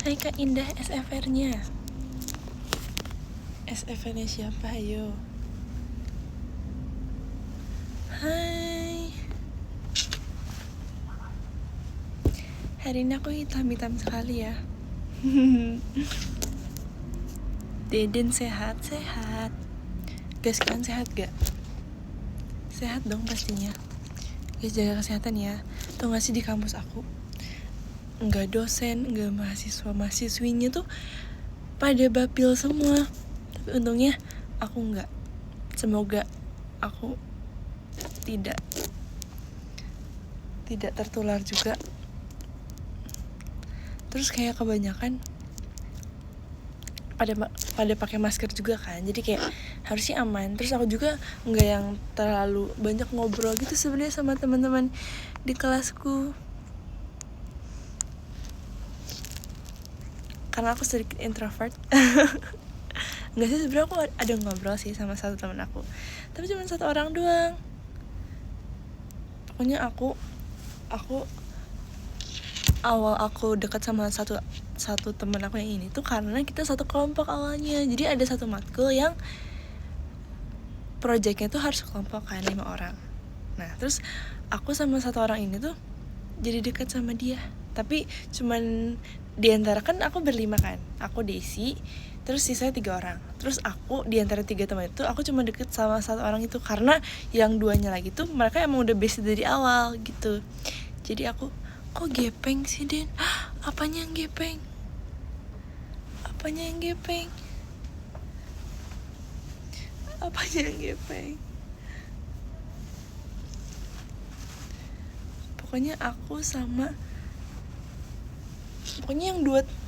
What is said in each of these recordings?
Hai Kak Indah, SFR-nya. SFR-nya siapa? Ayo. Hai. Hari ini aku hitam-hitam sekali ya. Deden sehat-sehat. Guys, kalian sehat gak? Sehat dong pastinya. Guys, jaga kesehatan ya. Tuh gak sih di kampus aku, nggak dosen, nggak mahasiswa-mahasiswinya tuh pada bapil semua. Tapi untungnya aku nggak. Semoga aku tidak tertular juga. Terus kayak kebanyakan pada pakai masker juga kan, jadi kayak harusnya aman. Terus aku juga nggak yang terlalu banyak ngobrol gitu sebenarnya sama teman-teman di kelasku, karena aku sedikit introvert. Nggak sih, sebenarnya aku ada ngobrol sih sama satu teman aku, tapi cuma satu orang doang. Pokoknya aku awal aku dekat sama satu teman aku yang ini tuh karena kita satu kelompok awalnya. Jadi ada satu matkul yang projectnya tuh harus kelompok kan, 5 orang. Nah terus aku sama satu orang ini tuh jadi dekat sama dia. Tapi cuman diantara, kan aku berlima kan, aku Desi, terus sisanya 3 orang. Terus aku diantara 3 teman itu aku cuma deket sama satu orang itu, karena yang 2-nya lagi tuh mereka emang udah best dari awal gitu. Jadi aku, kok gepeng sih Den? Apanya yang gepeng? Apanya yang gepeng? Apanya yang gepeng? Pokoknya aku sama, pokoknya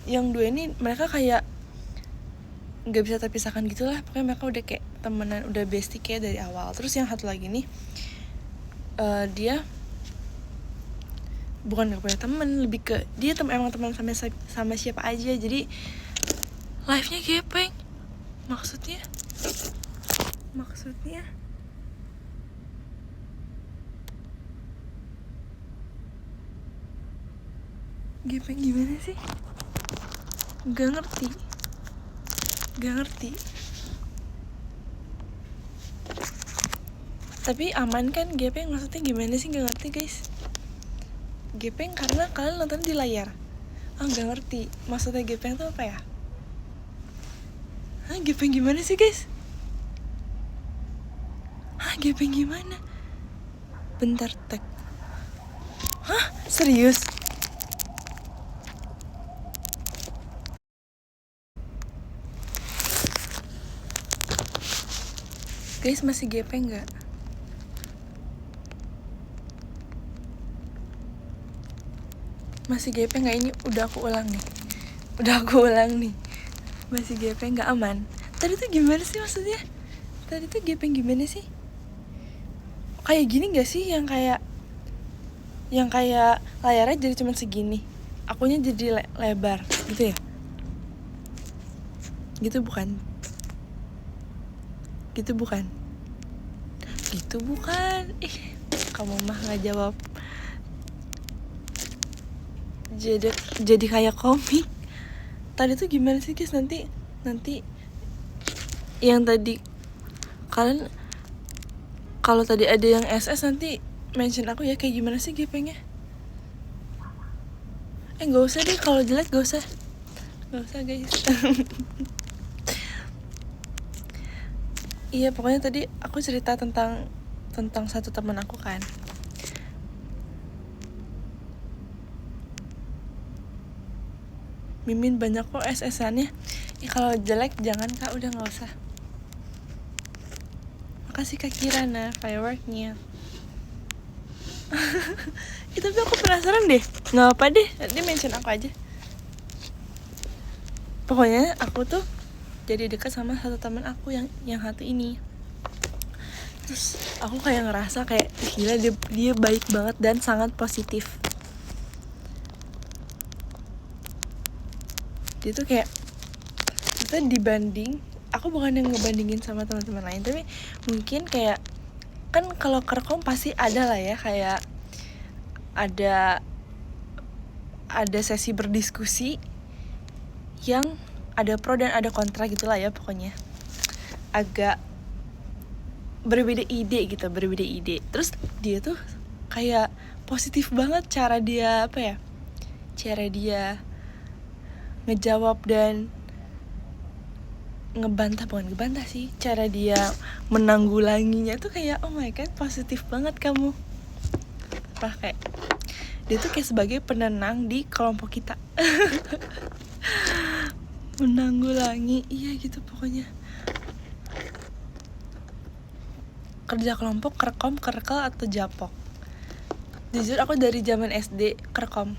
yang dua ini mereka kayak nggak bisa terpisahkan gitulah. Pokoknya mereka udah kayak temenan, udah bestie kayak dari awal. Terus yang satu lagi nih, dia bukan gak punya temen, lebih ke dia emang teman sama siapa aja. Jadi live-nya gepeng. Maksudnya gepeng gimana sih? Gak ngerti. Tapi aman kan gepeng? Maksudnya gimana sih? Gak ngerti guys. Gepeng karena kalian nonton di layar. Gak ngerti maksudnya gepeng tuh apa ya? Gepeng gimana sih guys? Gepeng gimana? Bentar, tag. Serius? Guys, masih gepeng gak? Masih gepeng gak? Ini udah aku ulang nih. Masih gepeng gak? Aman? Tadi tuh gimana sih maksudnya? Tadi tuh gepeng gimana sih? Kayak gini gak sih? Yang kayak layarnya jadi cuma segini, akunya jadi lebar gitu ya? Gitu bukan? Kamu mah nggak jawab. Jadi kayak komik. Tadi tuh gimana sih guys? Nanti yang tadi kalian, kalau tadi ada yang SS nanti mention aku ya, kayak gimana sih gepengnya? Nggak usah deh, kalau jelek nggak usah guys. Iya, pokoknya tadi aku cerita tentang satu teman aku kan. Mimin banyak kok SS-annya. Kalau jelek jangan Kak, udah nggak usah. Makasih Kak Kirana fireworknya. Tapi aku penasaran deh, nggak apa deh, nanti mention aku aja. Pokoknya aku tuh jadi dekat sama satu teman aku yang satu ini. Terus aku kayak ngerasa kayak gila, dia baik banget dan sangat positif. Dia tuh kayak, kita dibanding, aku bukan yang ngebandingin sama teman-teman lain, tapi mungkin kayak kan kalau kerkom pasti ada lah ya, kayak ada sesi berdiskusi yang ada pro dan ada kontra gitulah ya, pokoknya agak berbeda ide. Terus dia tuh kayak positif banget cara dia ngejawab dan bukan ngebantah sih, cara dia menanggulanginya tuh kayak oh my god, positif banget kamu. Kayak dia tuh kayak sebagai penenang di kelompok kita. Menanggulangi, iya gitu pokoknya. Kerja kelompok, kerkom, kerkel, atau japok? Jujur aku dari zaman SD kerkom.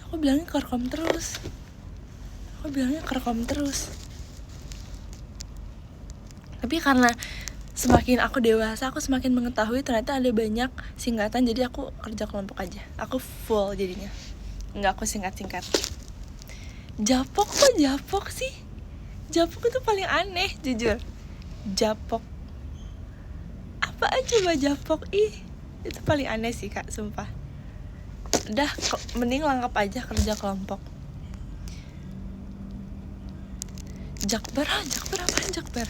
Aku bilangnya kerkom terus. Tapi karena semakin aku dewasa, aku semakin mengetahui ternyata ada banyak singkatan, jadi aku kerja kelompok aja. Aku full jadinya, nggak aku singkat-singkat. Japok kok japok sih? Japok itu paling aneh, jujur. Japok apaan coba japok? Itu paling aneh sih kak, sumpah. Udah, mending lengkap aja kerja kelompok. Jakbar apaan jakbar?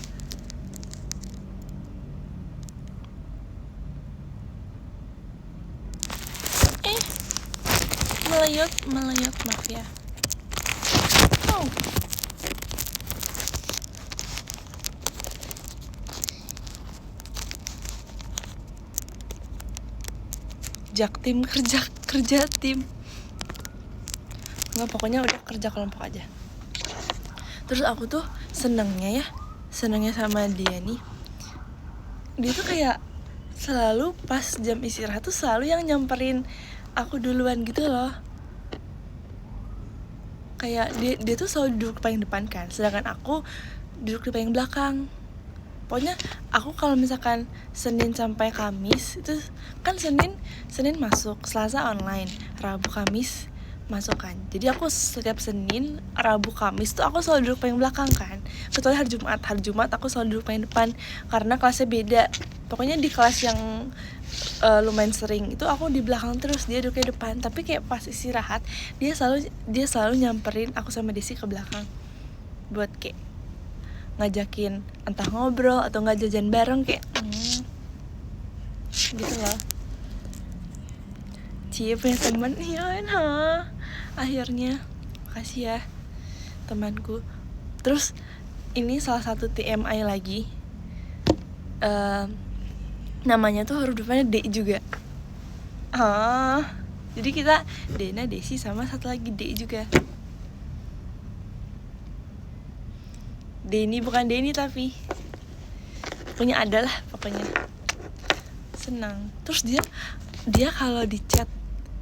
Melayot, maaf ya. Oh. Jaktim, kerja tim. Nggak, pokoknya udah kerja kelompok aja. Terus aku tuh senengnya sama dia nih, dia tuh kayak selalu pas jam istirahat tuh selalu yang nyamperin aku duluan gitu loh. Kayak dia tuh selalu duduk paling depan kan, sedangkan aku duduk di paling belakang. Pokoknya aku kalau misalkan Senin sampai Kamis itu kan Senin masuk, Selasa online, Rabu Kamis masuk kan. Jadi aku setiap Senin, Rabu, Kamis tuh aku selalu duduk paling belakang kan. Kecuali hari Jumat aku selalu duduk paling depan karena kelasnya beda. Pokoknya di kelas yang lumayan sering itu aku di belakang terus, dia duduknya depan. Tapi kayak pas istirahat dia selalu nyamperin aku sama Desi ke belakang buat kayak ngajakin entah ngobrol atau nggak jajan bareng kayak gitu loh. Cie punya teman ya, akhirnya. Makasih ya temanku. Terus ini salah satu TMI lagi, namanya tuh huruf depannya D juga. Jadi kita Dena, Desi, sama satu lagi D juga. Denny bukan Denny tapi pokoknya ada lah, pokoknya senang. Terus dia kalau di chat,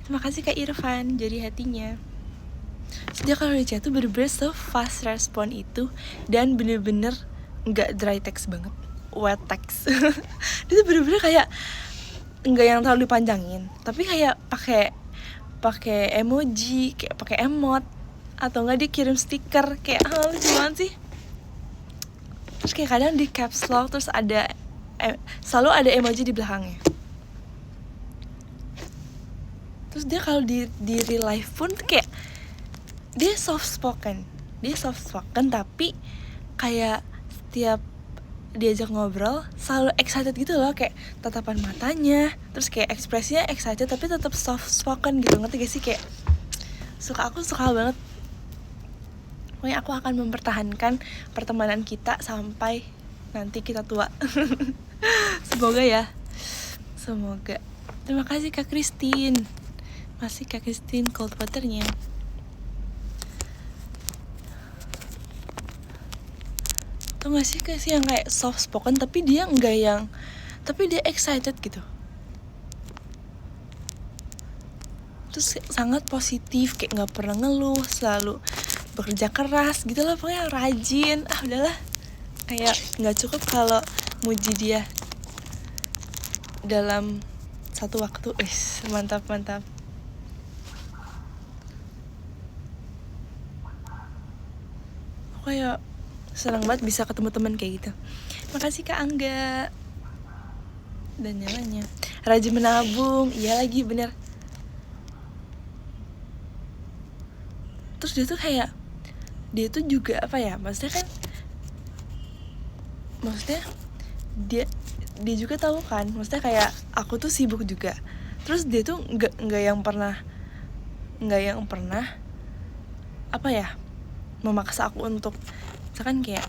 terima kasih Kak Irfan jadi hatinya. Terus dia kalau di chat tuh bener-bener fast respon itu, dan bener-bener nggak dry text banget, wet text. Dia tuh bener-bener kayak nggak yang terlalu dipanjangin, tapi kayak pakai emoji, kayak pakai emot, atau nggak dia kirim stiker kayak lucu banget sih. Terus kayak kadang di caps lock terus ada selalu ada emoji di belakangnya. Terus dia kalau di real life pun kayak dia soft spoken tapi kayak setiap diajak ngobrol selalu excited gitu loh, kayak tatapan matanya, terus kayak ekspresinya excited tapi tetap soft spoken gitu, ngerti gak sih? Kayak aku suka banget. Pokoknya aku akan mempertahankan pertemanan kita sampai nanti kita tua. Semoga ya. Semoga. Terima kasih Kak Christine. Masih Kak Christine cold waternya. Tuh gak sih yang kayak soft spoken tapi dia excited gitu. Terus sangat positif, kayak gak pernah ngeluh, selalu bekerja keras gitu lah, pokoknya rajin. Udahlah, kayak nggak cukup kalau muji dia dalam satu waktu. Mantap. Pokoknya senang banget bisa ketemu teman kayak gitu. Makasih Kak Angga. Dan nyalanya rajin menabung, iya lagi bener. Terus dia tuh kayak dia tuh juga apa ya, maksudnya dia juga tahu kan, maksudnya kayak aku tuh sibuk juga. Terus dia tuh nggak yang pernah apa ya, memaksa aku untuk misalkan kayak,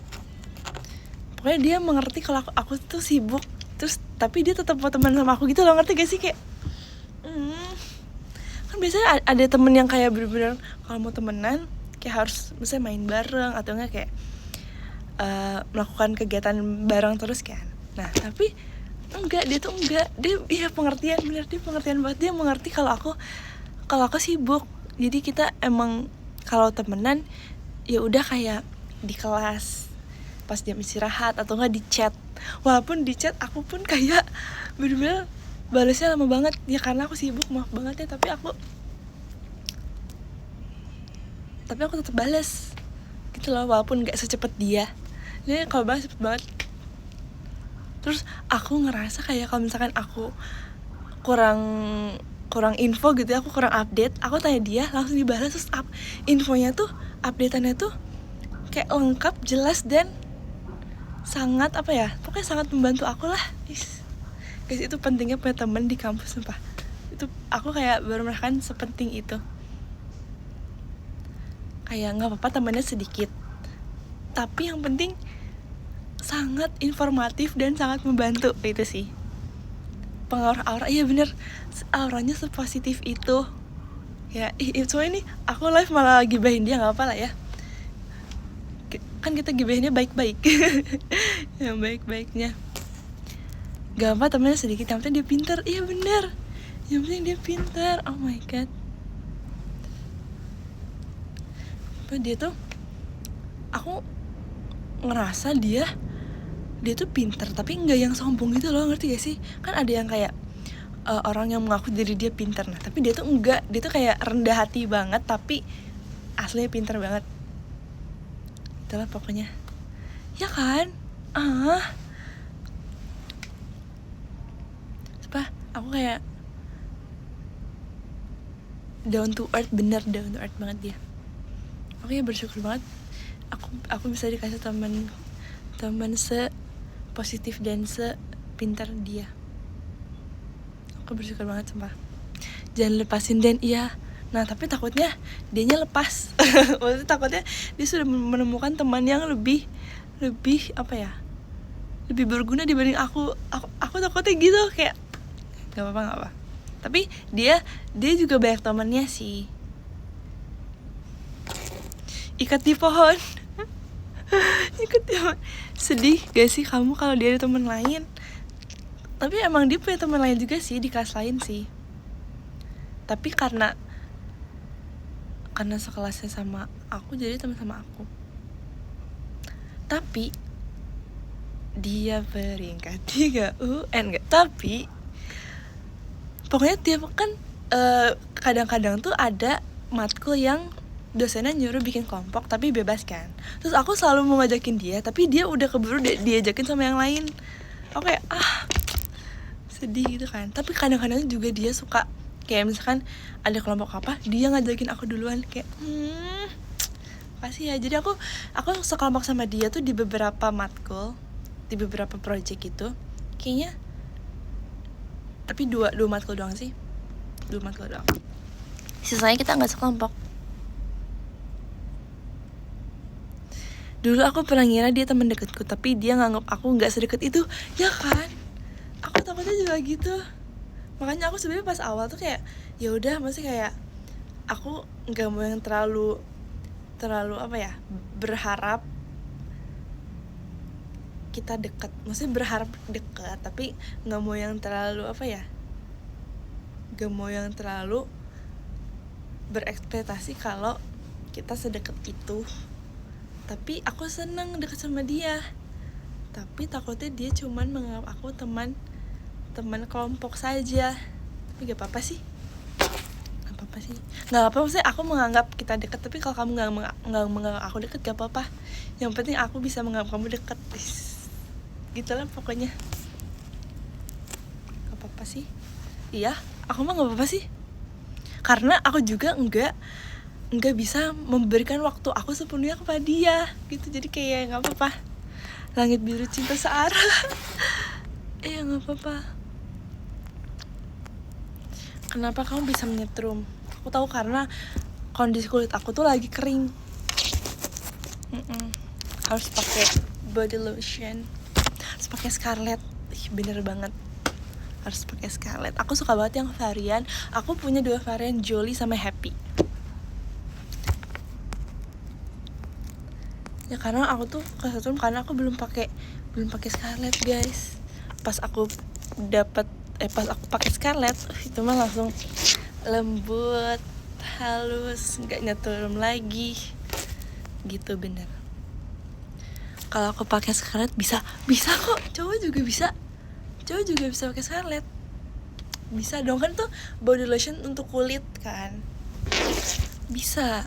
pokoknya dia mengerti kalau aku tuh sibuk, terus tapi dia tetap mau teman sama aku gitu loh, ngerti gak sih? Kayak kan biasanya ada temen yang kayak bener-bener kalau mau temenan kayak harus misalnya main bareng atau enggak kayak melakukan kegiatan bareng terus kan. Nah tapi enggak, dia pengertian, bener, dia pengertian banget. Dia mengerti kalau aku sibuk. Jadi kita emang kalau temenan ya udah kayak di kelas pas jam istirahat atau enggak di chat. Walaupun di chat aku pun kayak bener-bener balasnya lama banget ya karena aku sibuk, maaf banget ya, tapi aku tetap balas gitu loh, walaupun nggak secepat dia. Jadi kalau balas cepet banget. Terus aku ngerasa kayak kalau misalkan aku kurang info gitu ya, aku kurang update, aku tanya dia langsung dibalas. Terus infonya tuh, updateannya tuh kayak lengkap, jelas, dan sangat apa ya, pokoknya sangat membantu aku lah. Guys, itu pentingnya punya teman di kampus, sumpah. Itu aku kayak baru merasakan sepenting itu. Kayak nggak apa-apa temannya sedikit, tapi yang penting sangat informatif dan sangat membantu. Itu sih pengaruh aura. Iya bener, auranya sepositif itu ya. Soalnya nih aku live malah gibahin dia, nggak apa lah ya, kan kita gibahinnya baik-baik. Yang baik-baiknya. Gak apa temennya sedikit, yang penting dia pintar. Iya bener, yang penting dia pintar. Oh my god, dia tuh, aku ngerasa dia tuh pintar tapi nggak yang sombong gitu loh, ngerti gak sih? Kan ada yang kayak orang yang mengaku diri dia pintar, nah tapi dia tuh enggak, dia tuh kayak rendah hati banget tapi aslinya pintar banget. Itulah pokoknya, ya kan? Aku kayak down to earth, bener down to earth banget dia. Aku ya bersyukur banget aku bisa dikasih teman se-positif dan se-pintar dia. Aku bersyukur banget, sumpah. Jangan lepasin Dan, iya. Nah tapi takutnya dianya lepas. Maksudnya takutnya dia sudah menemukan teman yang lebih apa ya, lebih berguna dibanding aku takutnya gitu. Kayak gak apa-apa. Tapi dia juga banyak temannya sih. Ikat di pohon. Ikat di pohon. Sedih gak sih kamu kalau dia ada teman lain? Tapi emang dia punya teman lain juga sih, di kelas lain sih. Tapi karena sekelasnya sama aku, jadi teman sama aku. Tapi dia peringkat 3 UN gak? Tapi pokoknya dia kan kadang-kadang tuh ada matkul yang dosennya nyuruh bikin kelompok tapi bebas kan. Terus aku selalu mau ngajakin dia, tapi dia udah keburu diajakin sama yang lain. Aku kayak sedih gitu kan. Tapi kadang-kadang juga dia suka kayak misalkan ada kelompok apa, dia ngajakin aku duluan. Kayak kasih ya. Jadi aku sekelompok sama dia tuh di beberapa matkul, di beberapa project gitu kayaknya. Tapi dua matkul doang sih, 2 matkul doang. Sisanya kita nggak sekelompok. Dulu aku pernah ngira dia teman dekatku, tapi dia nganggap aku nggak sedekat itu, ya kan? Aku takutnya juga gitu. Makanya aku sebenarnya pas awal tuh kayak ya udah, masih kayak aku nggak mau yang terlalu apa ya, berharap kita dekat. Maksudnya berharap dekat, tapi nggak mau yang terlalu apa ya, nggak mau yang terlalu berekspektasi kalau kita sedekat itu. Tapi aku seneng deket sama dia. Tapi takutnya dia cuman menganggap aku teman kelompok saja. Tapi gak apa-apa sih. Gak apa-apa, maksudnya aku menganggap kita dekat. Tapi kalau kamu gak menganggap aku dekat, gak apa-apa. Yang penting aku bisa menganggap kamu dekat. Gitu lah pokoknya. Gak apa-apa sih. Iya, aku mah gak apa-apa sih. Karena aku juga enggak nggak bisa memberikan waktu aku sepenuhnya kepada dia gitu. Jadi kayak nggak apa-apa, langit biru cinta searah. Nggak apa-apa. Kenapa kamu bisa menyetrum? Aku tahu karena kondisi kulit aku tuh lagi kering. Harus pakai body lotion, harus pakai Scarlett. Bener banget, harus pakai Scarlett. Aku suka banget yang varian. Aku punya 2 varian, Jolly sama Happy. Ya karena aku tuh kesetrum karena aku belum pakai Scarlett, guys. Pas aku pakai Scarlett, itu mah langsung lembut, halus, nggak nyetrum lagi gitu. Bener, kalau aku pakai Scarlett bisa kok, cowok juga bisa pakai Scarlett. Bisa dong, kan tuh body lotion untuk kulit kan, bisa.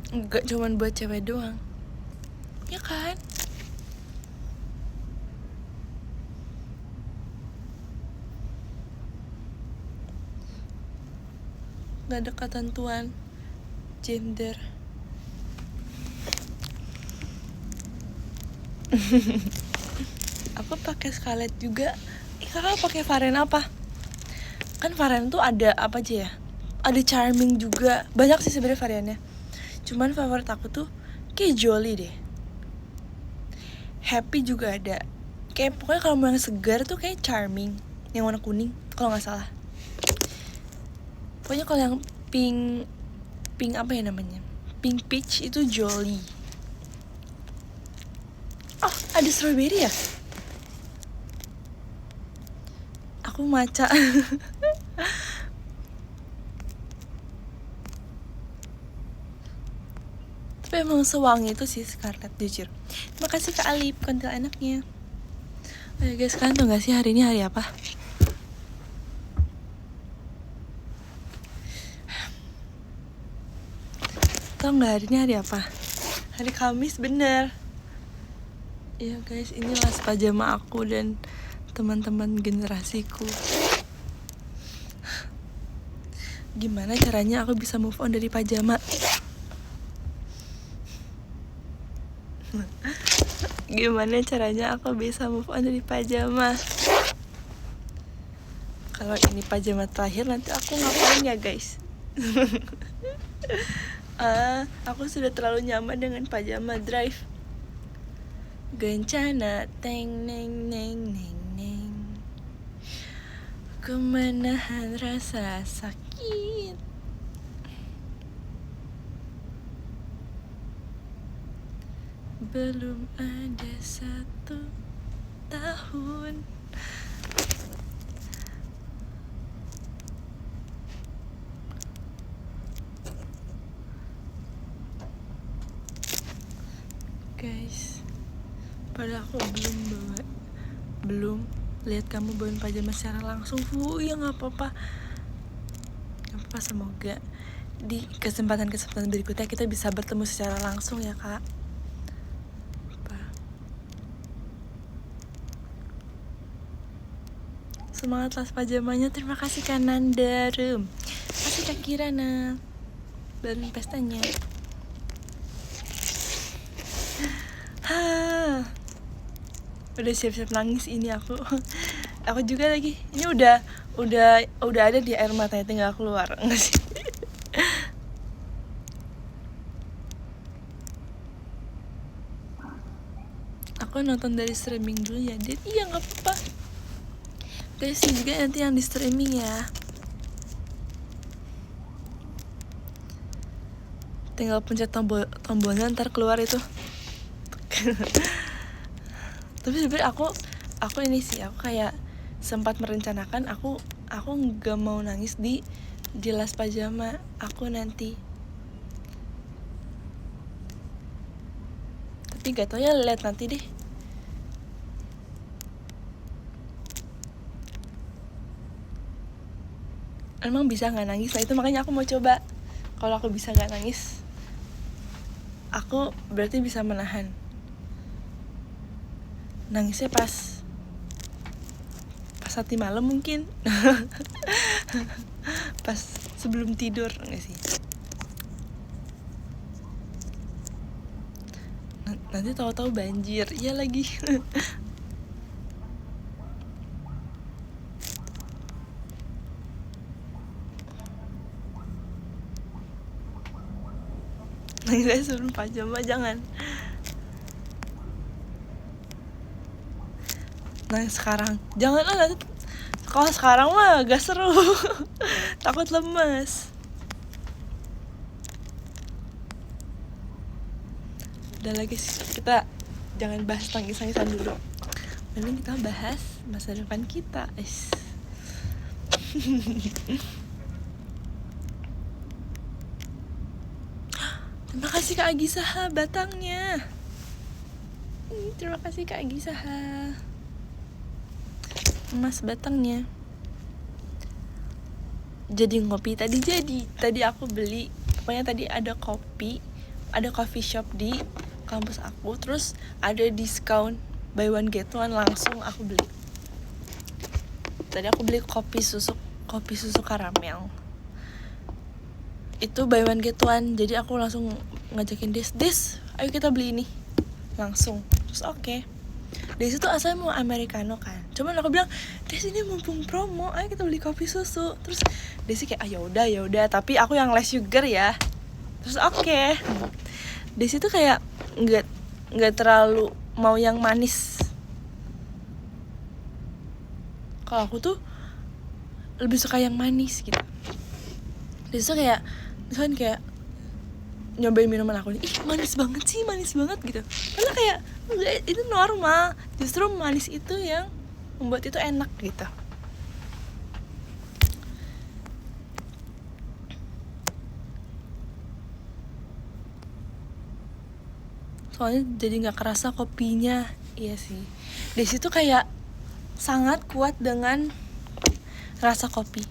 Enggak cuman buat cewek doang, ya kan? Gak ada ketentuan gender. Aku pakai Scarlett juga. Kakak pakai varian apa? Kan varian tuh ada apa aja ya? Ada Charming juga, banyak sih sebenarnya variannya. Cuman favorit aku tuh kayak Jolly deh. Happy juga ada. Kayak pokoknya kalau mau yang segar tuh kayak Charming, yang warna kuning kalau nggak salah. Pokoknya kalau yang pink apa ya namanya, pink peach itu Jolly. Oh, ada strawberry ya? Aku maca. Tapi emang sewangi itu sih Scarlett, jujur. Terima kasih Kak Alip, kontil anaknya. Ayo guys, kalian tau gak sih hari ini hari apa? Tau gak hari ini hari apa? Hari Kamis, bener. Iya guys, ini las pajama aku dan teman-teman generasiku. Gimana caranya aku bisa move on dari pajama? Gimana caranya aku bisa move on dari pajama? Kalau ini pajama terakhir, nanti aku ngapain ya guys? Aku sudah terlalu nyaman dengan pajama drive. Gencana teng neng neng neng neng, ku menahan rasa sakit. Belum ada 1 tahun. Guys, padahal aku belum lihat kamu bawain pajama secara langsung. Ya nggak apa-apa, semoga di kesempatan berikutnya kita bisa bertemu secara langsung ya kak. Semangat las pajamanya. Terima kasih Kak Nanda. Terima kasih Kak Kirana, baru pestanya. Udah siap-siap nangis ini aku. Aku juga lagi. Ini udah ada di air matanya, tinggal keluar. Enggak sih? Aku nonton dari streaming dulu ya, Dit. Iya, nggak apa-apa. Guys, juga nanti yang di streaming ya. Tinggal pencet tombolnya, ntar keluar itu. Tapi sebenarnya aku ini sih, aku kayak sempat merencanakan aku nggak mau nangis di las pajama aku nanti. Tapi gak tau ya, lihat nanti deh. Emang bisa nggak nangis? Nah itu makanya aku mau coba. Kalau aku bisa nggak nangis, aku berarti bisa menahan. Nangisnya pas hati malam mungkin. pas sebelum tidur, enggak sih? Nanti tahu-tahu banjir, iya lagi. Nangis sebelum 4 jam mah jangan. Nangis sekarang, jangan lah, nanti kalau sekarang mah gak seru. Takut lemes. Udah lagi sih, kita jangan bahas tangis-tangisan dulu. Mending kita bahas masa depan kita. Terima kasih Kak Agisaha batangnya. Terima kasih Kak Agisaha. Emas batangnya. Jadi ngopi tadi aku beli, pokoknya tadi ada coffee shop di kampus aku, terus ada diskon buy one get one, langsung aku beli. Tadi aku beli kopi susu karamel. Itu buy one get one, jadi aku langsung ngajakin Des, ayo kita beli ini. Langsung. Terus oke. Des itu asalnya mau americano kan. Cuman aku bilang, Des ini mumpung promo, ayo kita beli kopi susu. Terus Desi kayak, ya udah, tapi aku yang less sugar ya. Terus oke. Desi tuh kayak nggak terlalu mau yang manis. Kalau aku tuh lebih suka yang manis gitu. Desi tuh kayak misalkan kayak nyobain minuman aku nih, ih manis banget gitu. Karena kayak enggak, itu normal. Justru manis itu yang membuat itu enak gitu. Soalnya jadi nggak kerasa kopinya. Iya sih, Desi tuh kayak sangat kuat dengan rasa kopi.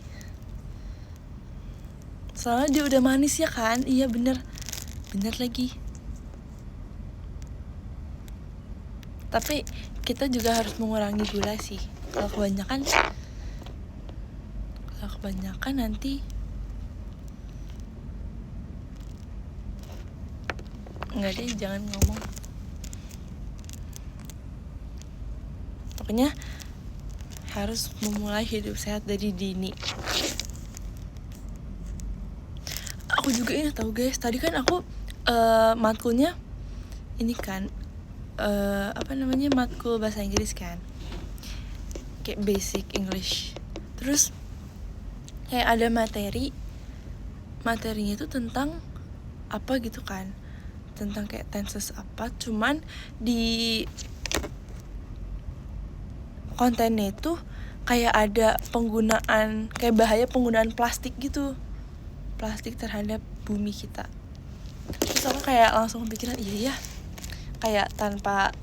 Soalnya dia udah manis ya kan. Iya bener lagi. Tapi kita juga harus mengurangi gula sih. Kalau kebanyakan nanti nggak deh, jangan ngomong. Pokoknya harus memulai hidup sehat dari dini. Aku juga ini tahu guys, tadi kan aku matkulnya ini kan matkul bahasa Inggris kan, kayak basic English. Terus kayak ada materinya itu tentang apa gitu kan, tentang kayak tenses apa, cuman di kontennya itu kayak ada kayak bahaya penggunaan plastik gitu, plastik terhadap bumi kita. Terus aku kayak langsung kepikiran, iya ya, kayak tanpa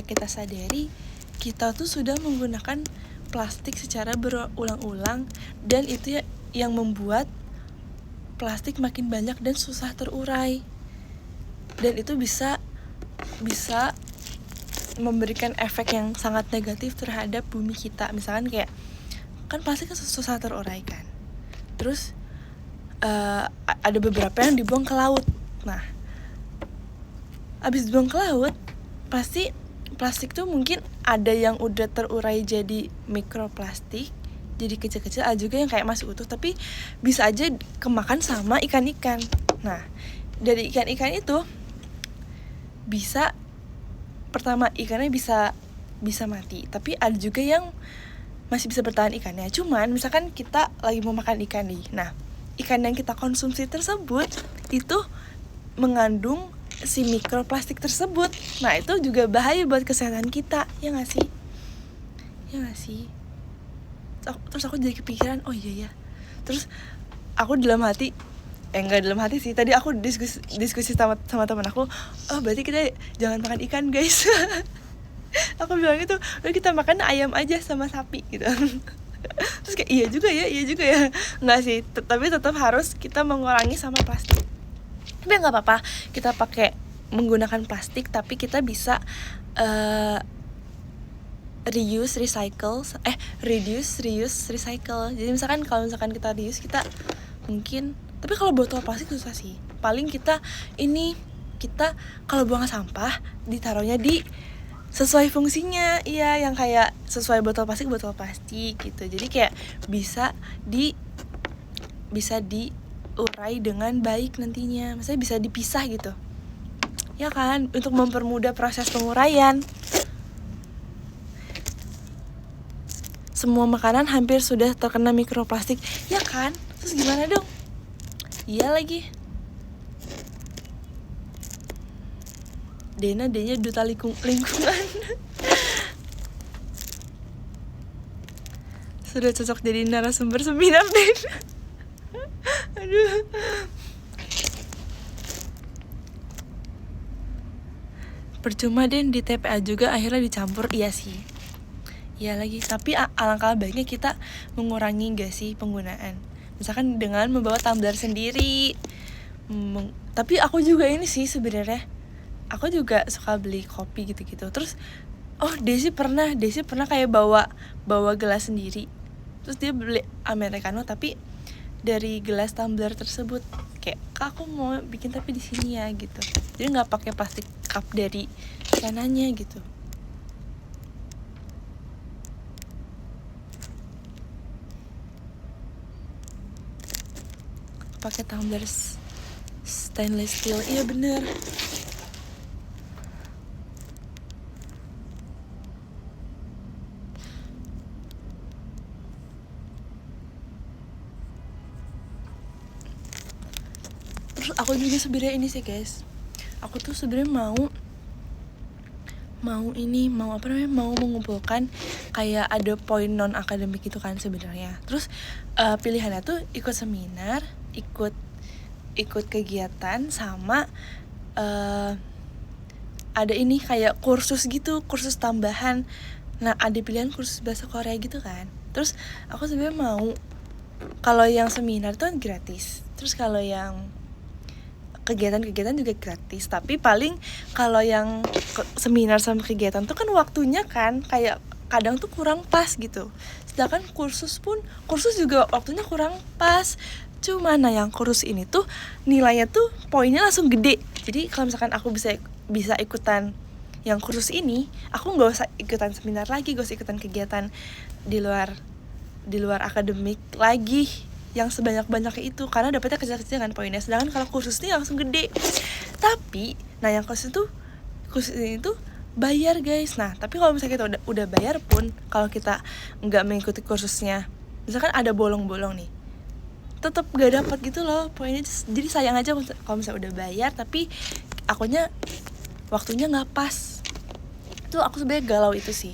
kita sadari kita tuh sudah menggunakan plastik secara berulang-ulang, dan itu yang membuat plastik makin banyak dan susah terurai, dan itu bisa memberikan efek yang sangat negatif terhadap bumi kita. Misalkan kayak kan plastik kan susah terurai kan, terus ada beberapa yang dibuang ke laut. Nah, abis dibuang ke laut, pasti plastik tuh mungkin ada yang udah terurai jadi mikroplastik, jadi kecil-kecil, ada juga yang kayak masih utuh tapi bisa aja kemakan sama ikan-ikan. Nah, dari ikan-ikan itu pertama ikannya bisa mati, tapi ada juga yang masih bisa bertahan ikannya. Cuman misalkan kita lagi mau makan ikan nih, nah ikan yang kita konsumsi tersebut itu mengandung si mikroplastik tersebut. Nah itu juga bahaya buat kesehatan kita, ya nggak sih? Terus aku jadi kepikiran, oh iya ya. Terus aku nggak dalam hati sih, tadi aku diskusi sama teman aku, oh berarti kita jangan makan ikan guys. Aku bilang itu, udah kita makan ayam aja sama sapi gitu. Terus kayak iya juga ya. Nggak sih, tapi tetap harus kita mengurangi sama plastik. Tapi nggak apa-apa kita pakai menggunakan plastik, tapi kita bisa reduce, reuse, recycle. Jadi misalkan kalau kita reuse, kita mungkin. Tapi kalau botol plastik susah sih. Paling kita kalau buang sampah ditaruhnya di sesuai fungsinya, iya, yang kayak sesuai botol plastik gitu. Jadi kayak bisa diurai dengan baik nantinya, maksudnya bisa dipisah gitu, ya kan, untuk mempermudah proses penguraian. Semua makanan hampir sudah terkena mikroplastik, ya kan? Terus gimana dong? Iya lagi. Dena duta lingkungan. Sudah cocok jadi narasumber seminar Dena. Aduh. Percuma Den, di TPA juga akhirnya dicampur. Iya sih. Iya lagi, tapi alangkah baiknya kita mengurangi gak sih penggunaan. Misalkan dengan membawa tumbler sendiri. Tapi aku juga ini sih sebenarnya. Aku juga suka beli kopi gitu-gitu. Terus Desi pernah kayak bawa gelas sendiri. Terus dia beli americano tapi dari gelas tumbler tersebut. Kayak, Kak, aku mau bikin tapi di sini ya gitu. Jadi enggak pakai plastik cup dari sananya gitu. Pakai tumbler stainless steel. Iya bener. Terus aku juga sebenarnya ini sih guys, aku tuh sebenarnya mau mengumpulkan kayak ada poin non akademik gitu kan sebenarnya. Terus pilihannya tuh ikut seminar, ikut kegiatan, sama ada ini kayak kursus gitu, kursus tambahan. Nah, ada pilihan kursus bahasa Korea gitu kan. Terus aku sebenarnya mau, kalau yang seminar tuh gratis. Terus kalau yang kegiatan-kegiatan juga gratis, tapi paling kalau yang seminar sama kegiatan tuh kan waktunya kan kayak kadang tuh kurang pas gitu. Sedangkan kursus juga waktunya kurang pas. Cuman yang kursus ini tuh nilainya tuh poinnya langsung gede. Jadi kalau misalkan aku bisa ikutan yang kursus ini, aku nggak usah ikutan seminar lagi, gak usah ikutan kegiatan di luar akademik lagi yang sebanyak-banyaknya itu, karena dapetnya kecil-kecil kan poinnya. Sedangkan kalau kursus ini langsung gede. Tapi yang kursus ini tuh bayar guys. Nah, tapi kalau misalnya kita udah bayar pun, kalau kita nggak mengikuti kursusnya, misalkan ada bolong-bolong nih, tetap gak dapat gitu loh poinnya. Jadi sayang aja kalau misalnya udah bayar tapi akunya waktunya nggak pas. Itu aku sebenarnya galau itu sih.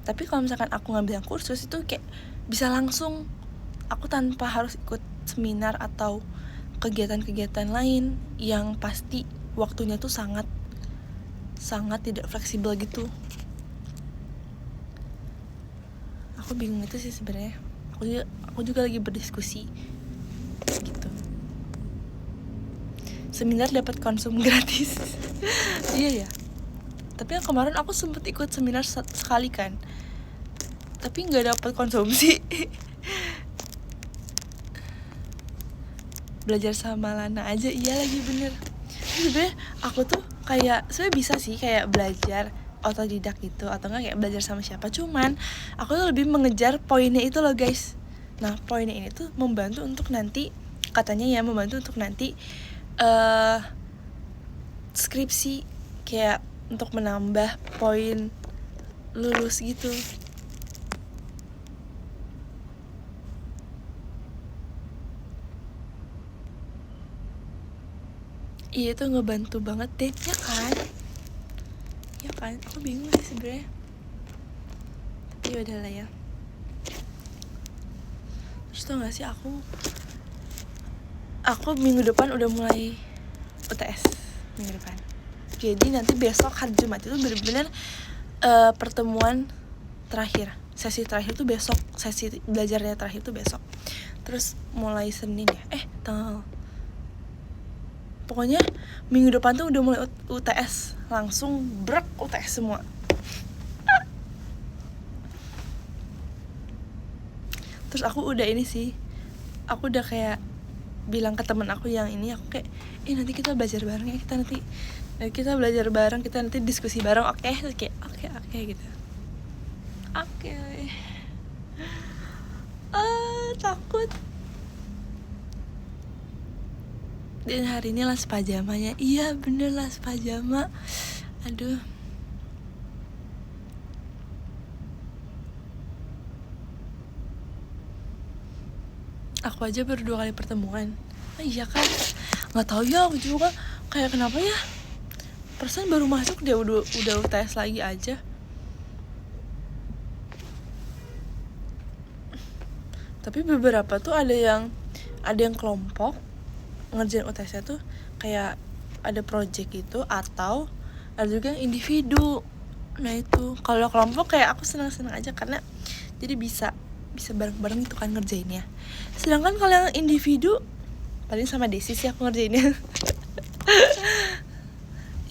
Tapi kalau misalkan aku ngambil yang kursus itu kayak bisa langsung, aku tanpa harus ikut seminar atau kegiatan-kegiatan lain yang pasti waktunya tuh sangat tidak fleksibel gitu. Aku bingung itu sih sebenarnya. Aku juga lagi berdiskusi gitu. Seminar dapat konsum gratis. Iya ya. Tapi yang kemarin aku sempet ikut seminar sekali kan, tapi nggak dapat konsumsi. Belajar sama Lana aja, iya lagi bener. Sebenernya aku tuh kayak sebenernya bisa sih kayak belajar otodidak gitu, atau enggak kayak belajar sama siapa. Cuman aku tuh lebih mengejar poinnya itu loh guys. Nah, poinnya ini tuh membantu untuk nanti, katanya ya membantu untuk nanti skripsi, kayak untuk menambah poin lulus gitu. Iya, itu ngebantu banget deh, ya kan? Ya kan? Aku bingung sih sebenarnya. Tapi udah lah ya. Terus tau gak sih, aku minggu depan udah mulai UTS minggu depan. Jadi nanti besok hari Jumat itu bener-bener pertemuan terakhir. Sesi terakhir tuh besok, sesi belajarnya terakhir tuh besok. Terus mulai Senin ya, pokoknya minggu depan tuh udah mulai UTS, langsung brek UTS semua. Terus aku udah ini sih, aku udah kayak bilang ke temen aku yang ini, aku kayak nanti kita belajar bareng ya, kita belajar bareng, kita nanti diskusi bareng, oke? Terus kayak oke gitu. Oke. Takut. Dan hari ini las pajamanya. Iya bener, las pajama. Aduh. Aku aja baru 2 kali pertemuan. Iya kan? Nggak tahu ya, aku juga kayak kenapa ya? Perasaan baru masuk dia udah UTS lagi aja. Tapi beberapa tuh ada yang kelompok ngerjain UTS-nya tuh kayak ada project gitu, atau ada juga yang individu. Nah itu kalau kelompok kayak aku senang-senang aja karena jadi bisa bareng-bareng gitu kan ngerjainnya. Sedangkan kalau yang individu paling sama Desi sih aku ngerjainnya.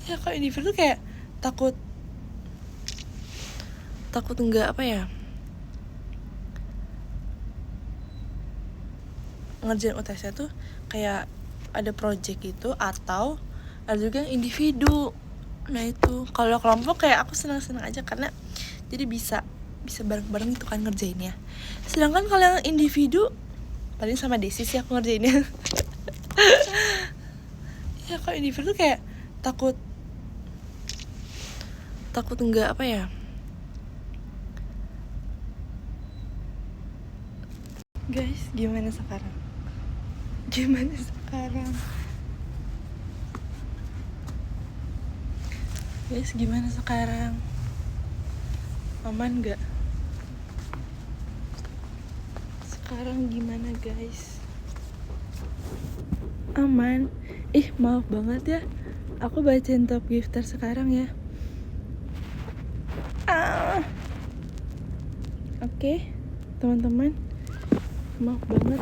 Ya kalau individu kayak takut enggak apa ya, ngerjain UTS-nya tuh kayak ada project gitu, atau ada juga yang individu. Nah itu kalau kelompok kayak aku senang-senang aja karena jadi bisa bareng-bareng gitu kan ngerjainnya. Sedangkan kalau yang individu paling sama Desi sih aku ngerjainnya. Ya kalau individu kayak takut enggak apa ya, guys, gimana sekarang? Guys, gimana sekarang? Aman gak? Sekarang gimana guys? Aman? Maaf banget ya, aku bacain top gifter sekarang ya. Oke, teman-teman, maaf banget,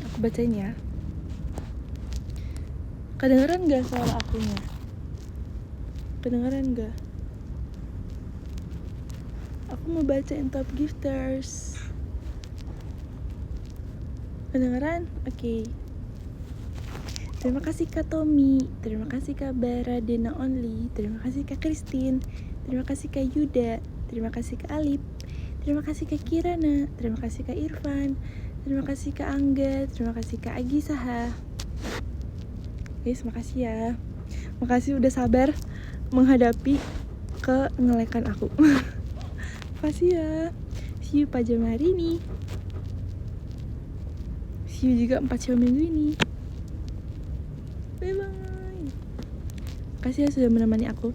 aku bacain ya. Kedengeran gak suara akunya? Kedengeran gak? Aku mau bacain top gifters. Kedengeran? Oke. Terima kasih Kak Tommy, terima kasih Kak Bara Dena Only, terima kasih Kak Christine, terima kasih Kak Yuda, terima kasih Kak Alip, terima kasih Kak Kirana, terima kasih Kak Irfan, terima kasih Kak Angga, terima kasih Kak Agi Saha. Guys, makasih ya. Makasih udah sabar menghadapi ngelekan aku. Makasih ya. See you pajama hari ini. See you juga 4 minggu ini. Bye bye. Makasih ya sudah menemani aku.